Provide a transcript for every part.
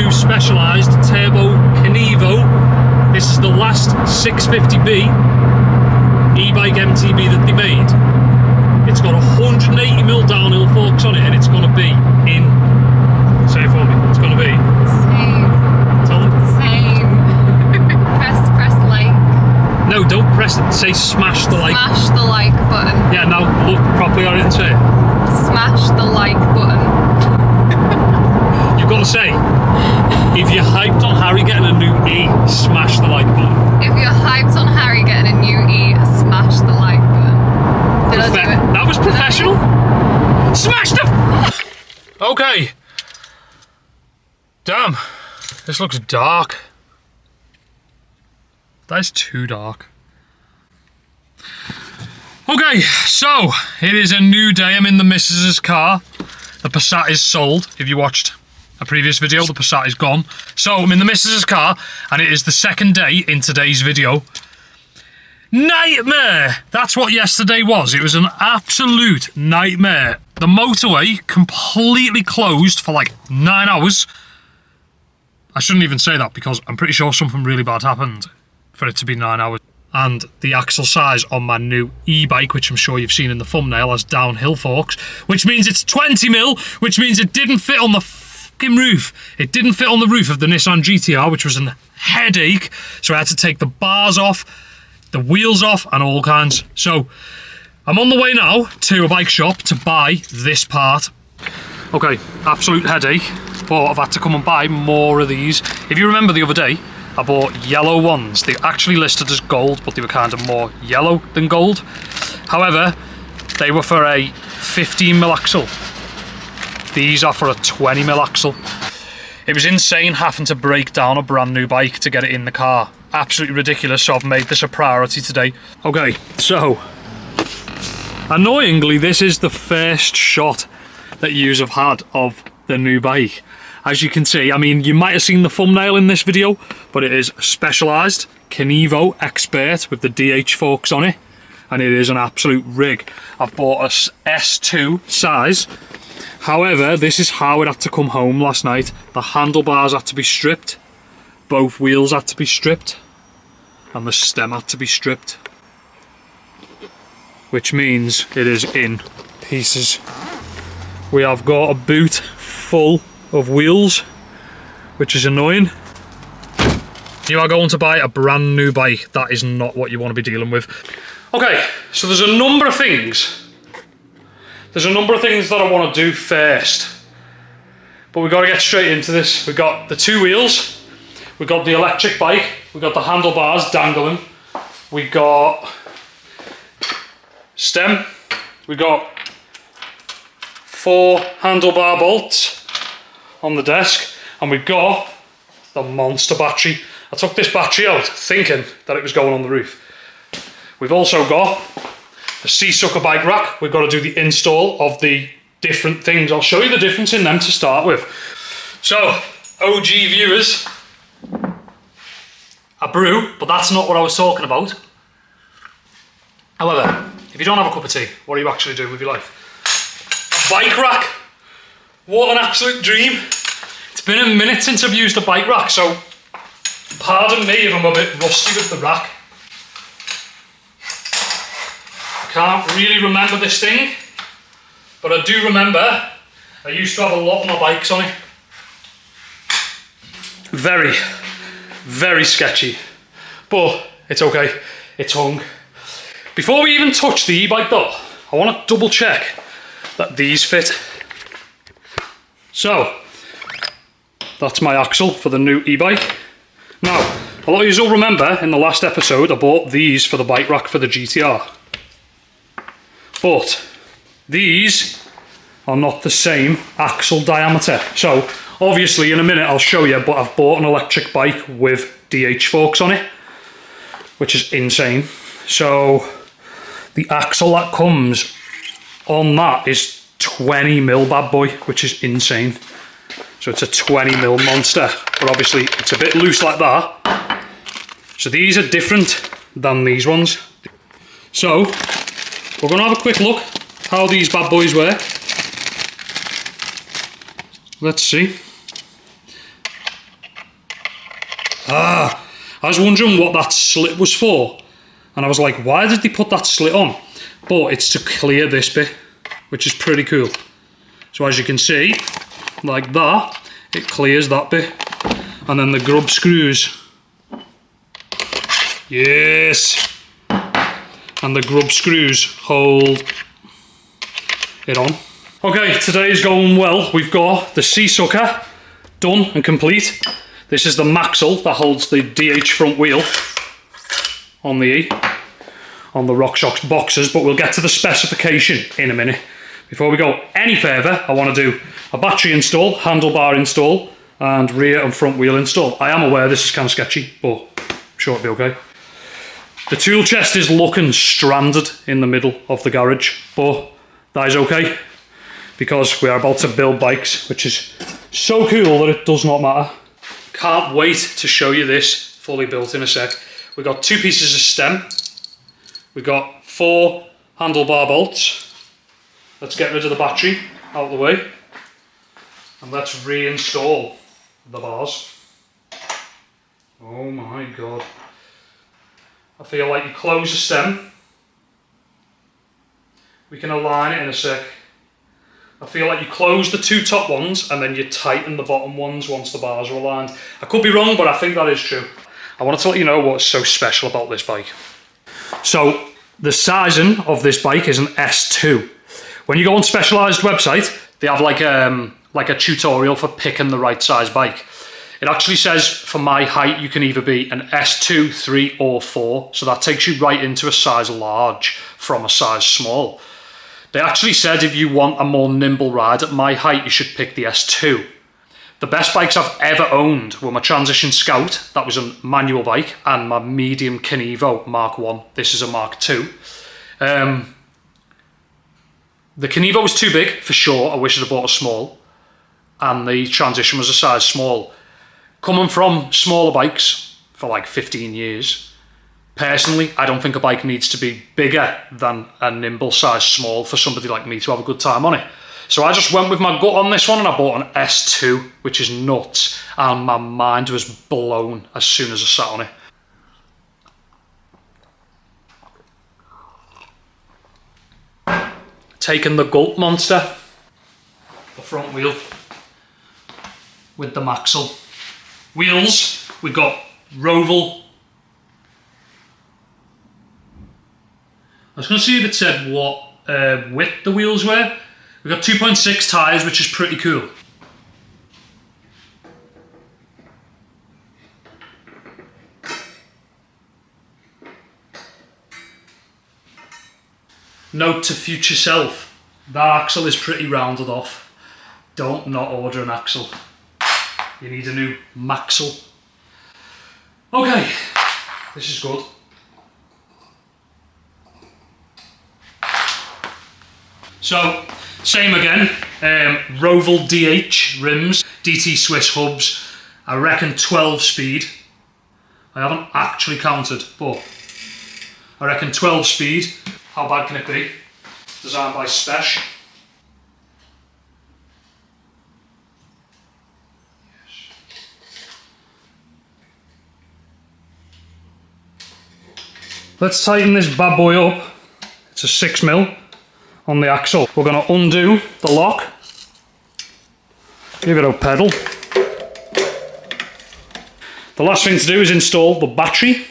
LS2 Specialized Turbo KENEVO. This is the last 650B e-bike MTB that they made. It's got 180mm downhill forks on it, and it's going to be in... Say it for me. It's going to be... Same. Tell them. Same. press like. No, don't press it. Say smash the like. Smash the like button. Yeah, now look properly at it and say it. Smash the like button. You've got to say, if you're hyped on Harry getting a new E, smash the like button. If you're hyped on Harry getting a new E, smash the like button. Did I do it? That was professional. Smashed him! Okay. Damn. This looks dark. That is too dark. Okay, so it is a new day. I'm in the missus's car. The Passat is sold. If you watched a previous video, the Passat is gone. So I'm in the missus's car, and it is the second day in today's video. Nightmare! That's what yesterday was. It was an absolute nightmare. The motorway completely closed for like 9 hours. I shouldn't even say that because I'm pretty sure something really bad happened for it to be 9 hours. And the axle size on my new e-bike, which I'm sure you've seen in the thumbnail, has downhill forks, which means it's 20mm, which means it didn't fit on the fucking roof. It didn't fit on the roof of the Nissan GTR, which was a headache. So I had to take the bars off, the wheels off, and all kinds. So I'm on the way now to a bike shop to buy this part. Okay, absolute headache, but I've had to come and buy more of these. If you remember the other day, I bought yellow ones. They actually listed as gold, but they were kind of more yellow than gold. However, they were for a 15mm axle. These are for a 20mm axle. It was insane having to break down a brand new bike to get it in the car. Absolutely ridiculous, so I've made this a priority today. Okay, so annoyingly, this is the first shot that you have had of the new bike. As you can see, I mean, you might have seen the thumbnail in this video, but it is Specialized KENEVO Expert with the DH forks on it, and it is an absolute rig. I've bought a S2 size. However, this is how it had to come home last night. The handlebars had to be stripped, both wheels had to be stripped, and the stem had to be stripped, which means it is in pieces. We have got a boot full of wheels, which is annoying. You are going to buy a brand new bike. That is not what you want to be dealing with. Okay, so there's a number of things. There's a number of things that I want to do first, but we've got to get straight into this. We've got the two wheels, we've got the electric bike, we've got the handlebars dangling, we've got stem, we've got 4 handlebar bolts on the desk, and we've got the monster battery. I took this battery out thinking that it was going on the roof. We've also got the Seasucker bike rack. We've got to do the install of the different things. I'll show you the difference in them to start with. So, OG viewers, a brew, but that's not what I was talking about. However, if you don't have a cup of tea, what are you actually doing with your life? A bike rack. What an absolute dream. It's been a minute since I've used a bike rack, so pardon me if I'm a bit rusty with the rack. I can't really remember this thing, but I do remember I used to have a lot of my bikes on it. Very, very sketchy, but it's okay, it's hung. Before we even touch the e-bike though, I want to double check that these fit. So, that's my axle for the new e-bike. Now, a lot of you will remember in the last episode I bought these for the bike rack for the GTR. But these are not the same axle diameter. So, obviously in a minute I'll show you, but I've bought an electric bike with DH forks on it, which is insane. So, the axle that comes on that is 20mm bad boy, which is insane. So it's a 20mm monster, but obviously it's a bit loose like that. So these are different than these ones. So we're going to have a quick look how these bad boys work. Let's see. I was wondering what that slit was for, and I was like, why did they put that slit on? But it's to clear this bit, which is pretty cool. So as you can see, like that, it clears that bit, and then the grub screws. Yes! And the grub screws hold it on. Okay, today is going well. We've got the C-sucker done and complete. This is the maxle that holds the DH front wheel on the E, on the RockShox boxes, but we'll get to the specification in a minute. Before we go any further, I want to do a battery install, handlebar install, and rear and front wheel install. I am aware this is kind of sketchy, but I'm sure it'll be okay. The tool chest is looking stranded in the middle of the garage, but that is okay, because we are about to build bikes, which is so cool that it does not matter. Can't wait to show you this fully built in a sec. We've got 2 pieces of stem. We've got 4 handlebar bolts. Let's get rid of the battery out of the way. And let's reinstall the bars. Oh my God. I feel like you close the stem. We can align it in a sec. I feel like you close the 2 top ones and then you tighten the bottom ones once the bars are aligned. I could be wrong, but I think that is true. I wanted to let you know what's so special about this bike. So the sizing of this bike is an S2. When you go on Specialized website, they have like a tutorial for picking the right size bike. It actually says for my height, you can either be an S2, 3 or 4. So that takes you right into a size large from a size small. They actually said if you want a more nimble ride at my height, you should pick the S2. The best bikes I've ever owned were my Transition Scout, that was a manual bike, and my medium KENEVO Mark 1. This is a Mark 2. The KENEVO was too big, for sure. I wish I'd have bought a small. And the Transition was a size small. Coming from smaller bikes for like 15 years, personally, I don't think a bike needs to be bigger than a nimble size small for somebody like me to have a good time on it. So I just went with my gut on this one and I bought an S2, which is nuts. And my mind was blown as soon as I sat on it. Taking the Gulp Monster, the front wheel, with the maxle. Wheels, we've got Roval. I was going to see if it said what width the wheels were. We've got 2.6 tyres, which is pretty cool. Note to future self, that axle is pretty rounded off. Don't not order an axle. You need a new maxle. Okay, this is good. So, same again, Roval DH rims, DT Swiss hubs, I reckon 12 speed. I haven't actually counted, but I reckon 12 speed. How bad can it be? Designed by Spesh. Let's tighten this bad boy up. It's a 6mm on the axle. We're going to undo the lock. Give it a pedal. The last thing to do is install the battery.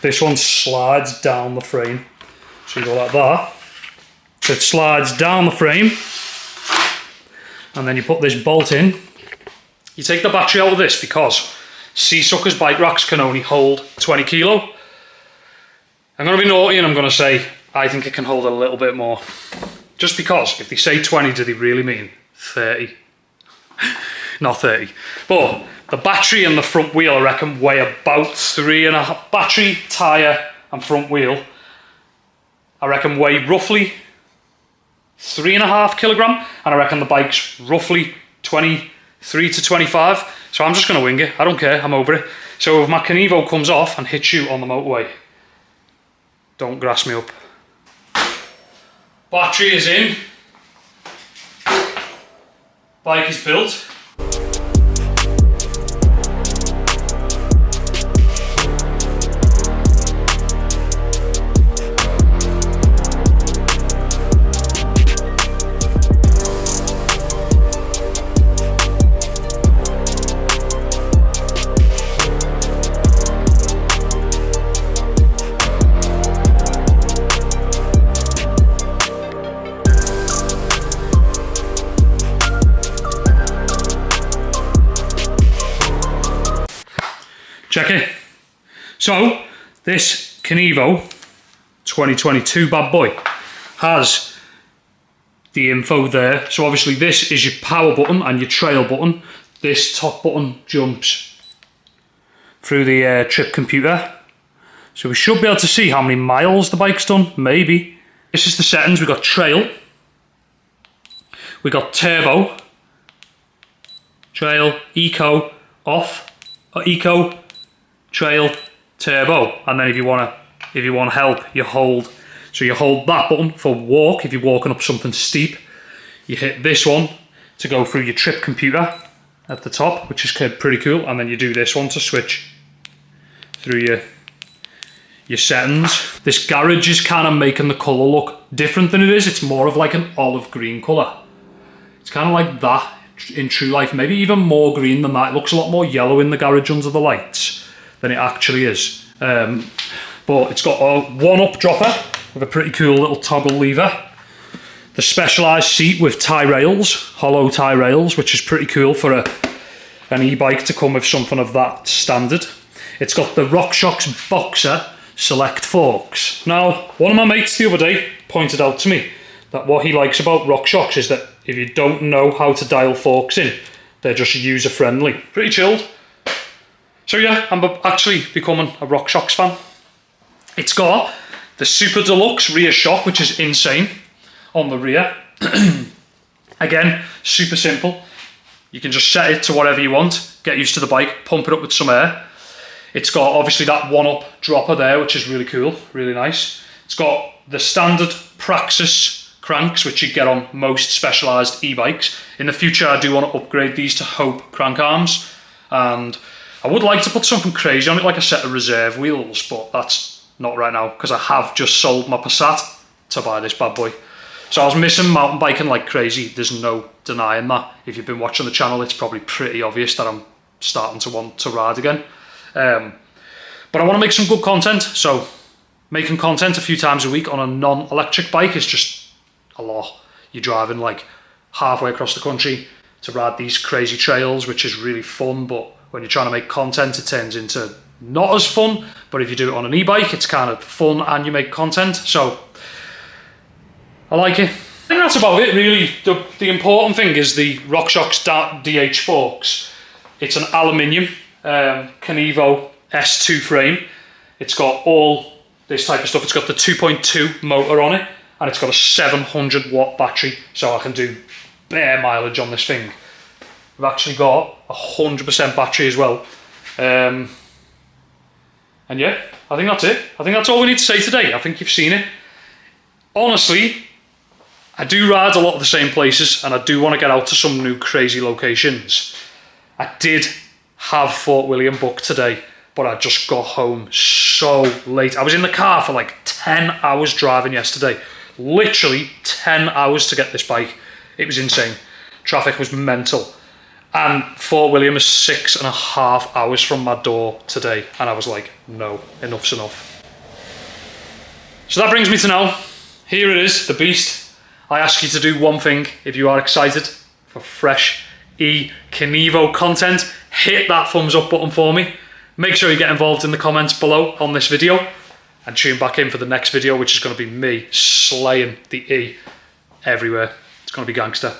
This one slides down the frame. So you go like that. So it slides down the frame. And then you put this bolt in. You take the battery out of this because C-Sucker's bike racks can only hold 20 kilo. I'm going to be naughty and I'm going to say I think it can hold a little bit more. Just because if they say 20, do they really mean 30? Not 30. But the battery and the front wheel, I reckon, weigh about 3.5. Battery, tyre and front wheel, I reckon, weigh roughly 3.5 kilogram. And I reckon the bike's roughly 23 to 25. So I'm just going to wing it. I don't care. I'm over it. So if my KENEVO comes off and hits you on the motorway, don't grass me up. Battery is in. Bike is built. check it. So, this KENEVO 2022 bad boy has the info there. So obviously this is your power button and your trail button. This top button jumps through the trip computer. So we should be able to see how many miles the bike's done, maybe. This is the settings. We've got trail, we got turbo, trail, eco, off, eco, trail, turbo. And then if you want help, you hold. So you hold that button for walk if you're walking up something steep. You hit this one to go through your trip computer at the top, which is pretty cool. And then you do this one to switch through your settings. This garage is kind of making the colour look different than it is. It's more of like an olive green colour. It's kind of like that in true life, maybe even more green than that. It looks a lot more yellow in the garage under the lights than it actually is. But it's got a one-up dropper with a pretty cool little toggle lever. The specialised seat with tie rails, hollow tie rails, which is pretty cool for an e-bike to come with something of that standard. It's got the RockShox Boxer Select forks. Now, one of my mates the other day pointed out to me that what he likes about RockShox is that if you don't know how to dial forks in, they're just user-friendly. Pretty chilled. So yeah, I'm actually becoming a RockShox fan. It's got the Super Deluxe rear shock, which is insane, on the rear. Again, super simple. You can just set it to whatever you want, get used to the bike, pump it up with some air. It's got obviously that one-up dropper there, which is really cool, really nice. It's got the standard Praxis cranks, which you get on most specialised e-bikes. In the future, I do want to upgrade these to Hope crank arms, and I would like to put something crazy on it, like a set of reserve wheels, but that's not right now, because I have just sold my Passat to buy this bad boy. So I was missing mountain biking like crazy. There's no denying that. If you've been watching the channel, it's probably pretty obvious that I'm starting to want to ride again. But I want to make some good content, so making content a few times a week on a non-electric bike is just a lot. You're driving like halfway across the country to ride these crazy trails, which is really fun, but when you're trying to make content, it turns into not as fun. But if you do it on an e-bike, it's kind of fun and you make content, so I like it. I think that's about it really. The important thing is the RockShox DH forks. It's an aluminium KENEVO S2 frame. It's got all this type of stuff. It's got the 2.2 motor on it, and it's got a 700 watt battery, so I can do bare mileage on this thing. We've actually got 100% battery as well. And yeah, I think that's it. I think that's all we need to say today. I think you've seen it. Honestly, I do ride a lot of the same places, and I do want to get out to some new crazy locations. I did have Fort William booked today, but I just got home so late. I was in the car for like 10 hours driving yesterday. Literally 10 hours to get this bike. It was insane. Traffic was mental. And Fort William is 6.5 hours from my door today. And I was like, no, enough's enough. So that brings me to now. Here it is, the beast. I ask you to do one thing if you are excited for fresh KENEVO content. Hit that thumbs up button for me. Make sure you get involved in the comments below on this video. And tune back in for the next video, which is going to be me slaying the E everywhere. It's going to be gangster.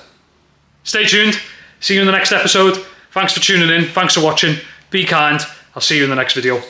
Stay tuned. See you in the next episode. Thanks for tuning in. Thanks for watching. Be kind. I'll see you in the next video.